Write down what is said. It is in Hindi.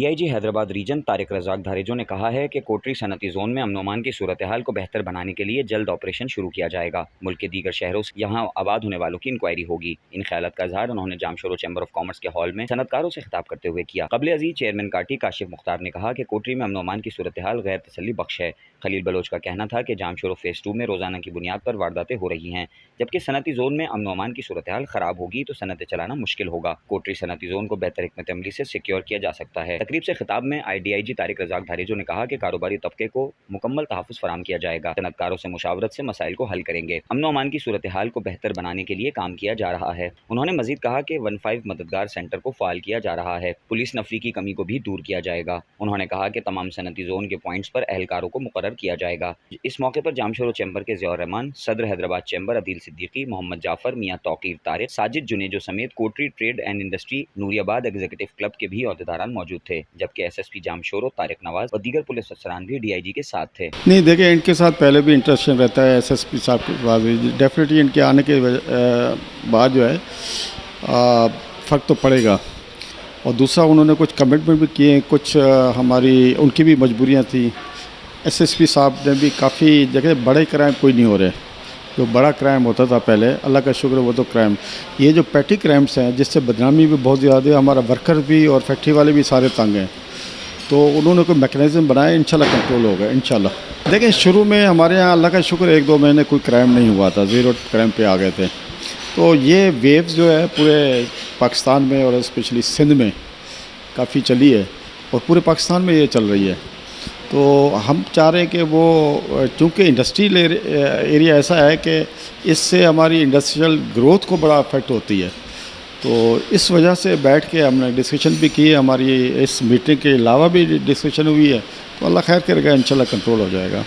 डीआईजी हैदराबाद रीजन तारिक रज़ाक धारेजो ने कहा है कि कोटरी सनती जोन में अमन अमान की सूरत हाल को बेहतर बनाने के लिए जल्द ऑपरेशन शुरू किया जाएगा। मुल्क के दीगर शहरों से यहाँ आबाद होने वालों की इंक्वायरी होगी। इन ख्यालात का इजहार उन्होंने जामशोरो चैम्बर ऑफ कॉमर्स के हॉल में सनतकारों से खिताब करते हुए किया। कबल अजीज चेयरमैन काटी काशिफ मुख्तार ने कहा कि कोटरी में अमन अमान की सूरत हाल गैर तसल्ली बख्श है। खलील बलोच का कहना था कि जामशोरो फेज़ 2 में रोजाना की बुनियाद पर वारदातें हो रही हैं, जबकि सनती जोन में अमन अमान की सूरत हाल खराब होगी तो सनतें चलाना मुश्किल होगा। कोटरी सनती जोन को बेहतर हिकमत अमली से सिक्योर किया जा सकता है। तकरीब से खिताब में डीआईजी तारिक रज़ाक धारेजो ने कहा कि कारोबारी तबके को मुकम्मल तहफ़्फ़ुज़ फराहम किया जाएगा। सनतकारों से मुशावरत से मसाइल को हल करेंगे। अमन अमान की सूरत हाल को बेहतर बनाने के लिए काम किया जा रहा है। उन्होंने मजीद कहा कि 15 मददगार सेंटर को फाल किया जा रहा है। पुलिस नफरी की कमी को भी दूर किया जाएगा। उन्होंने कहा कि तमाम सनती जोन के पॉइंट्स पर एहलकारों को मुकर्रर किया जाएगा। इस मौके पर जामशोरो चैम्बर के ज़ियाउर रहमान, सदर हैदराबाद चैम्बर अदील सिद्दीकी, मोहम्मद जाफर, मियां तौकीर तारिक, साजिद जुनेजो समेत Kotri trade and industry Nooriabad executive club के भी अहदेदारान मौजूद थे, जबकि एसएसपी जामशोरो तारिक नवाज और दीगर पुलिस अफसरान भी डीआईजी के साथ थे। नहीं देखिए, इनके साथ पहले भी इंटरेक्शन रहता है एसएसपी साहब के बाद भी। डेफिनेटली इनके आने के बाद जो है फ़र्क तो पड़ेगा। और दूसरा, उन्होंने कुछ कमिटमेंट भी किए, कुछ हमारी उनकी भी मजबूरियां थी। एसएसपी साहब ने भी काफ़ी जगह बड़े क्राइम कोई नहीं हो रहे। जो बड़ा क्राइम होता था पहले, अल्लाह का शुक्र, वो तो क्राइम, ये जो पैटी क्राइम्स हैं जिससे बदनामी भी बहुत ज़्यादा है, हमारा वर्कर भी और फैक्ट्री वाले भी सारे तंग हैं, तो उन्होंने कोई मैकेनिज़्म बनाया, इंशाल्लाह कंट्रोल होगा इंशाल्लाह। देखिए, शुरू में हमारे यहाँ अल्लाह का शुक्र 1-2 महीने कोई क्राइम नहीं हुआ था, ज़ीरो क्राइम पे आ गए थे। तो ये वेव जो है पूरे पाकिस्तान में और स्पेशली सिंध में काफ़ी चली है और पूरे पाकिस्तान में ये चल रही है। तो हम चाह रहे हैं कि वो, चूँकि इंडस्ट्रियल एरिया ऐसा है कि इससे हमारी इंडस्ट्रियल ग्रोथ को बड़ा अफेक्ट होती है, तो इस वजह से बैठ के हमने डिस्कशन भी की है। हमारी इस मीटिंग के अलावा भी डिस्कशन हुई है, तो अल्लाह खैर करेगा, इंशाल्लाह कंट्रोल हो जाएगा।